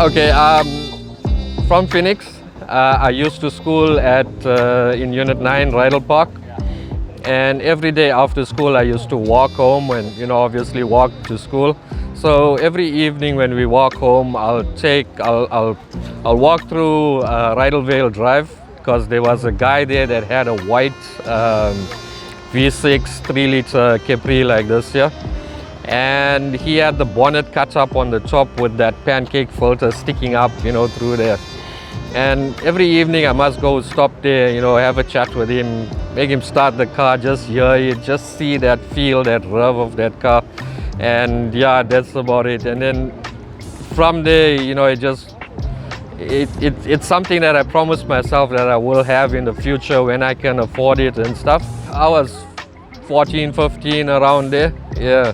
Okay, from Phoenix. I used to school at in Unit 9, Rydalvale Park. And every day after school I used to walk home and, you know, obviously walk to school. So every evening when we walk home, I'll walk through Rydalvale Drive, because there was a guy there that had a white V6 3-liter Capri like this here. And he had the bonnet cut up on the top with that pancake filter sticking up, you know, through there. And every evening I must go stop there, you know, have a chat with him, make him start the car, just hear it, just see that feel, that rev of that car. And yeah, that's about it. And then from there, you know, it's something that I promised myself that I will have in the future when I can afford it and stuff. I was 14, 15, around there, yeah.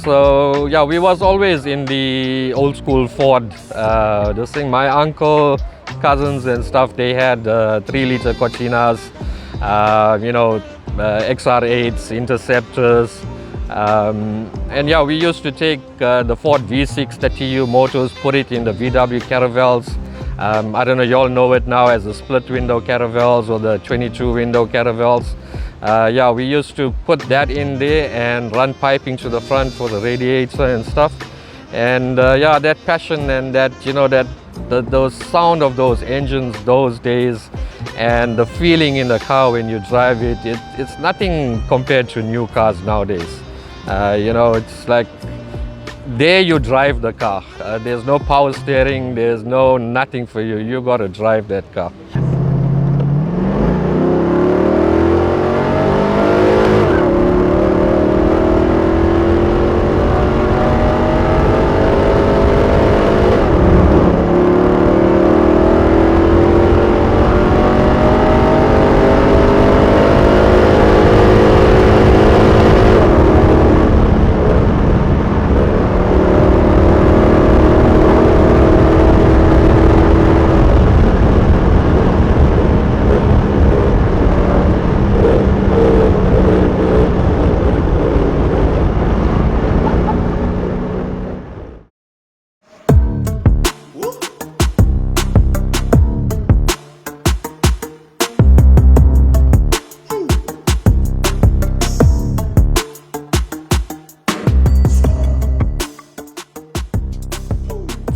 So yeah, we was always in the old school Ford. This thing, my uncle, cousins and stuff, they had 3-liter Cochinas, you know, XR8s, Interceptors. And yeah, we used to take the Ford V6 30U motors, put it in the VW Caravels. I don't know, you all know it now as the split window Caravels or the 22 window Caravels. Yeah, we used to put that in there and run piping to the front for the radiator and stuff. And yeah, that passion and that, you know, the sound of those engines those days and the feeling in the car when you drive it, it's nothing compared to new cars nowadays. You know, it's like there you drive the car. There's no power steering, there's no nothing for you. You got to drive that car.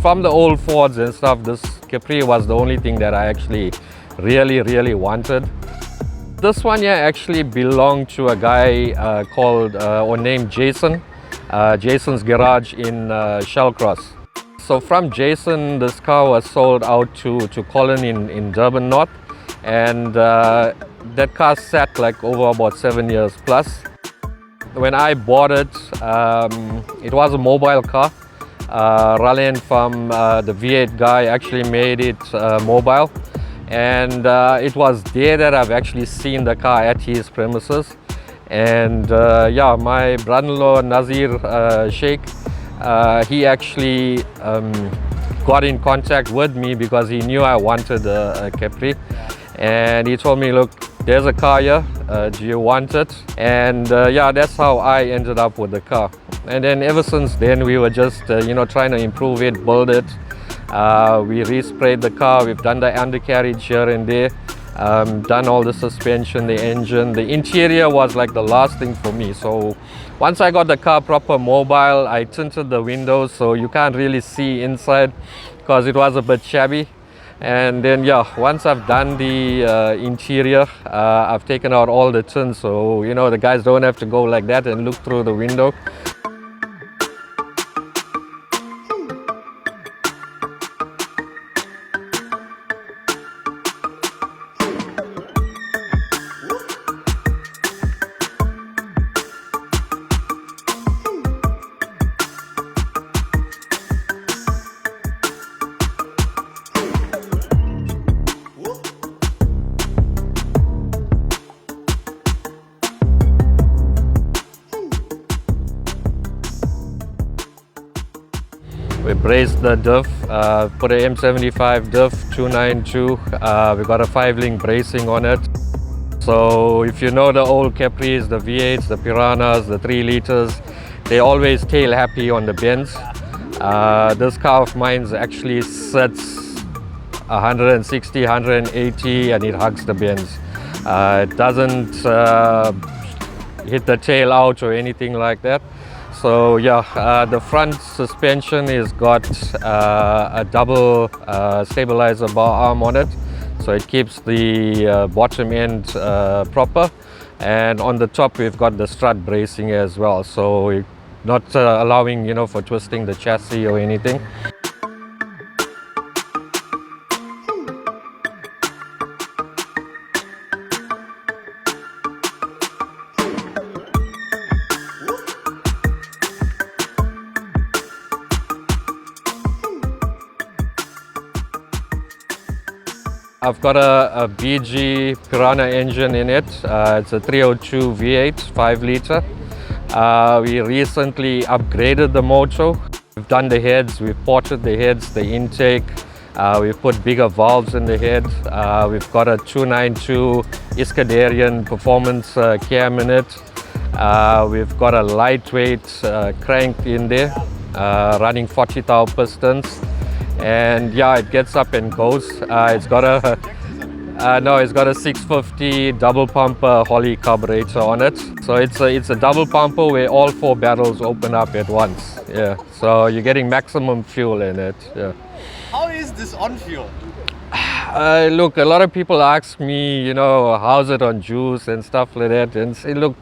From the old Fords and stuff, this Capri was the only thing that I actually really wanted. This one here actually belonged to a guy called or named Jason. Jason's garage in Shellcross. So from Jason, this car was sold out to Colin in Durban North, and that car sat like over about 7 years plus. When I bought it, it was a mobile car. Ralen from the V8 guy actually made it mobile, and it was there that I've actually seen the car at his premises. And yeah, my brother-in-law Nazir Sheikh, he actually got in contact with me because he knew I wanted a Capri, and he told me, look, there's a car here, do you want it? And yeah, that's how I ended up with the car. And then ever since then we were just you know, trying to improve it, build it. We resprayed the car, we've done the undercarriage here and there, done all the suspension, the engine. The interior was like the last thing for me. So once I got the car proper mobile, I tinted the windows so you can't really see inside because it was a bit shabby. And then yeah, once I've done the interior, I've taken out all the tins, so you know, the guys don't have to go like that and look through the window. We braced the diff, put an M75 diff 292. We got a 5-link bracing on it. So if you know the old Capris, the V8s, the Piranas, the 3 liters, they always tail happy on the bends. This car of mine actually sits 160, 180 and it hugs the bends. It doesn't hit the tail out or anything like that. So yeah, the front suspension has got a double stabilizer bar arm on it, so it keeps the bottom end proper. And on the top we've got the strut bracing as well, so not allowing, you know, for twisting the chassis or anything. I've got a BckYrd Perana engine in it. It's a 302 V8, 5 litre. We recently upgraded the motor. We've done the heads, we've ported the heads, the intake. We've put bigger valves in the head. We've got a 292 Iskandarian performance cam in it. We've got a lightweight crank in there, running 40 thou pistons. And yeah, it gets up and goes. It's got a 650 double pumper Holley carburetor on it. So it's a double pumper where all 4 barrels open up at once. Yeah, so you're getting maximum fuel in it. Yeah. How is this on fuel? Look, a lot of people ask me, you know, how's it on juice and stuff like that, and say, look,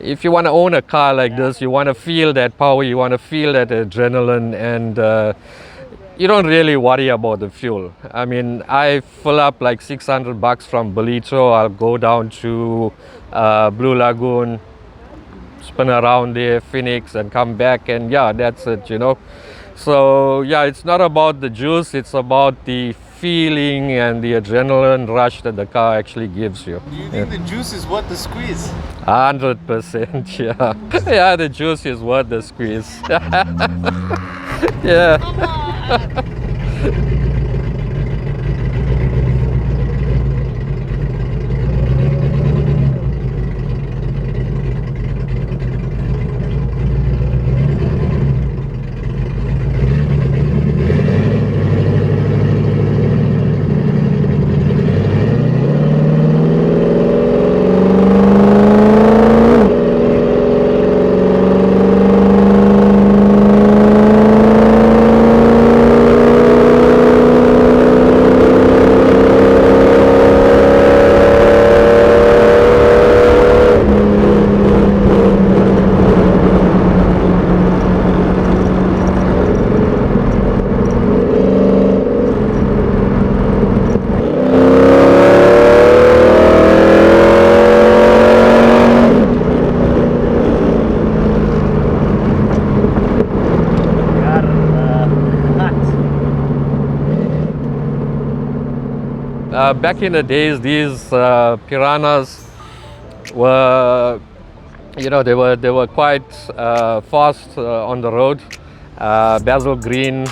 if you want to own a car like this, you want to feel that power, you want to feel that adrenaline, and you don't really worry about the fuel. I mean, I fill up like $600 from Bolito. I'll go down to Blue Lagoon, spin around there, Phoenix, and come back, and yeah, that's it, you know. So yeah, it's not about the juice, it's about the feeling and the adrenaline rush that the car actually gives you. Do you think the juice is worth the squeeze? 100%, yeah. Yeah, the juice is worth the squeeze. Yeah. Back in the days, these Piranas were, you know, they were quite fast on the road. Basil Green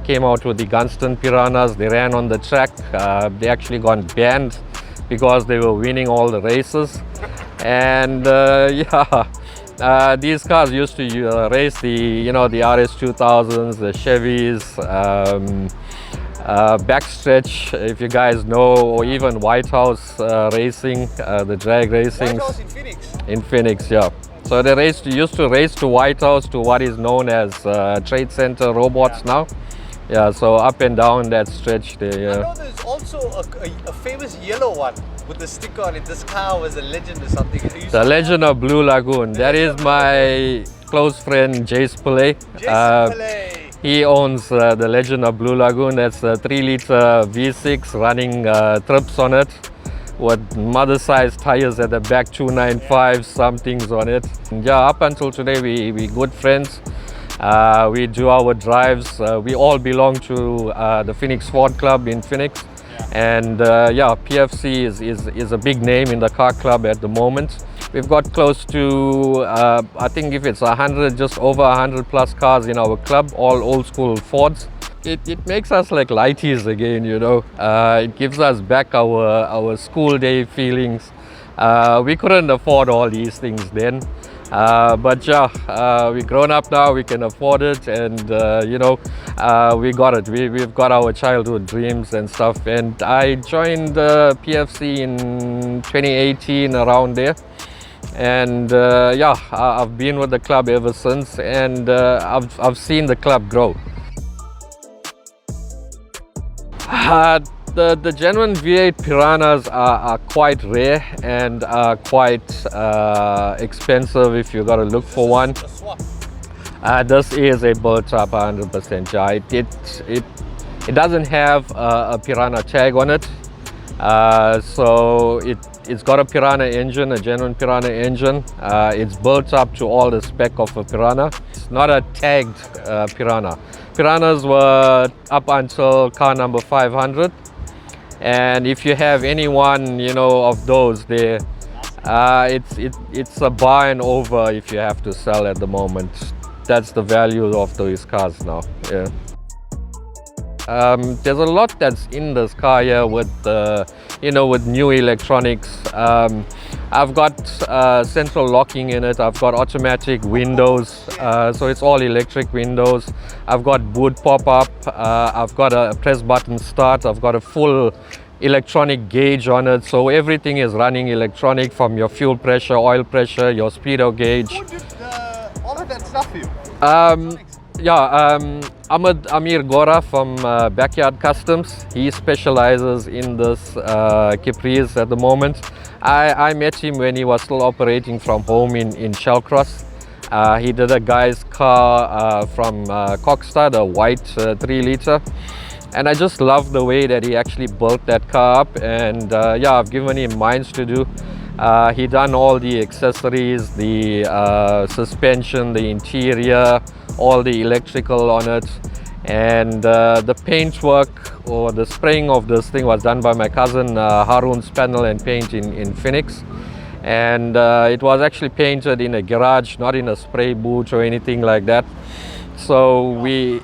came out with the Gunston Piranas. They ran on the track. They actually got banned because they were winning all the races. And yeah, these cars used to race the, you know, the RS2000s, the Chevys. Backstretch, if you guys know, or even White House racing, the drag racing. White House in Phoenix? In Phoenix, yeah. So they used to race to White House, to what is known as Trade Center robots now. Yeah, so up and down that stretch there. Yeah. I know there's also a famous yellow one with the sticker on it. This car was a legend or something. The Legend of Blue Lagoon. That is my close friend Jace Pillay. He owns the Legend of Blue Lagoon. That's a 3-liter V6 running trips on it with mother-sized tires at the back, 295 somethings on it. And yeah, up until today we good friends. We do our drives. We all belong to the Phoenix Ford Club in Phoenix. And yeah, PFC is a big name in the car club at the moment. We've got close to, I think if it's 100, just over 100 plus cars in our club, all old school Fords. It makes us like lighties again, you know. It gives us back our school day feelings. We couldn't afford all these things then. But yeah, we're grown up now, we can afford it, and we got it. We've got our childhood dreams and stuff. And I joined PFC in 2018, around there. And I've been with the club ever since, and I've seen the club grow. The genuine V8 Piranhas are quite rare and are quite expensive if you got to look for one. This is a built up 100%. Yeah, it doesn't have a Piranha tag on it, so it's got a Piranha engine, a genuine Piranha engine. It's built up to all the spec of a Piranha. It's not a tagged Piranha. Piranhas were up until car number 500, and if you have any one, of those there, it's a buy and over if you have to sell at the moment. That's the value of those cars now. Yeah. There's a lot that's in this car here with with new electronics. I've got central locking in it. I've got automatic windows, so it's all electric windows. I've got boot pop-up. I've got a press button start. I've got a full electronic gauge on it, so everything is running electronic, from your fuel pressure, oil pressure, your speedo gauge. Who did all of that stuff for you? Amir Gora from BckYrd Customs. He specializes in this Capris at the moment. I met him when he was still operating from home in Shellcross. He did a guy's car from Cockstar, the white 3-liter. And I just love the way that he actually built that car up. And I've given him mines to do. He done all the accessories, the suspension, the interior, all the electrical on it, and the paint work or the spraying of this thing was done by my cousin Haroon's Panel and Paint in Phoenix, and it was actually painted in a garage, not in a spray booth or anything like that. So we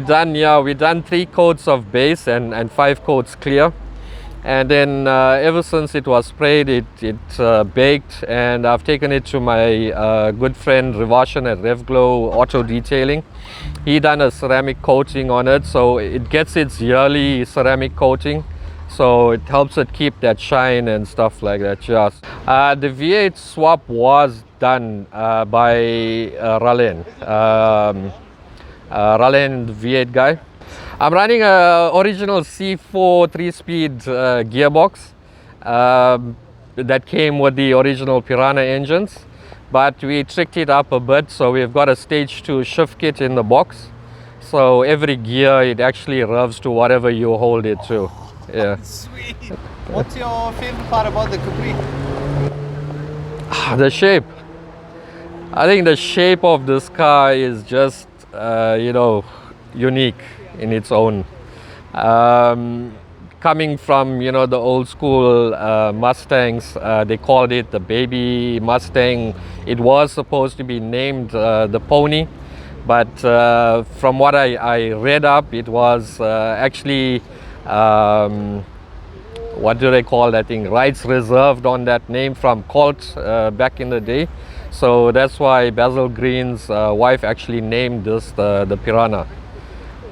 done 3 coats of base and 5 coats clear. And then ever since it was sprayed, it baked, and I've taken it to my good friend Revarshan at RevGlow Auto Detailing. He done a ceramic coating on it, so it gets its yearly ceramic coating, so it helps it keep that shine and stuff like that. Just the V8 swap was done by Ralen, the V8 guy. I'm running a original C4 3-speed gearbox that came with the original Piranha engines, but we tricked it up a bit, so we've got a stage 2 shift kit in the box, so every gear it actually revs to whatever you hold it to. Yeah. Sweet. What's your favorite part about the Capri? The shape. I think the shape of this car is just unique in its own. Coming from the old school Mustangs, they called it the baby Mustang. It was supposed to be named the Pony, but from what I read up, it was actually what do they call that thing, rights reserved on that name from Colt back in the day. So that's why Basil Green's wife actually named this the Piranha.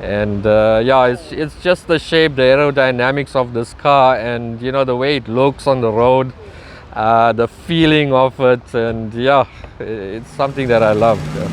And it's just the shape, the aerodynamics of this car, and the way it looks on the road, the feeling of it, and it's something that I love. Yeah.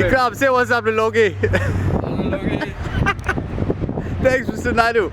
Ekram, say what's up to Logi. Thanks, Mr. Naidu.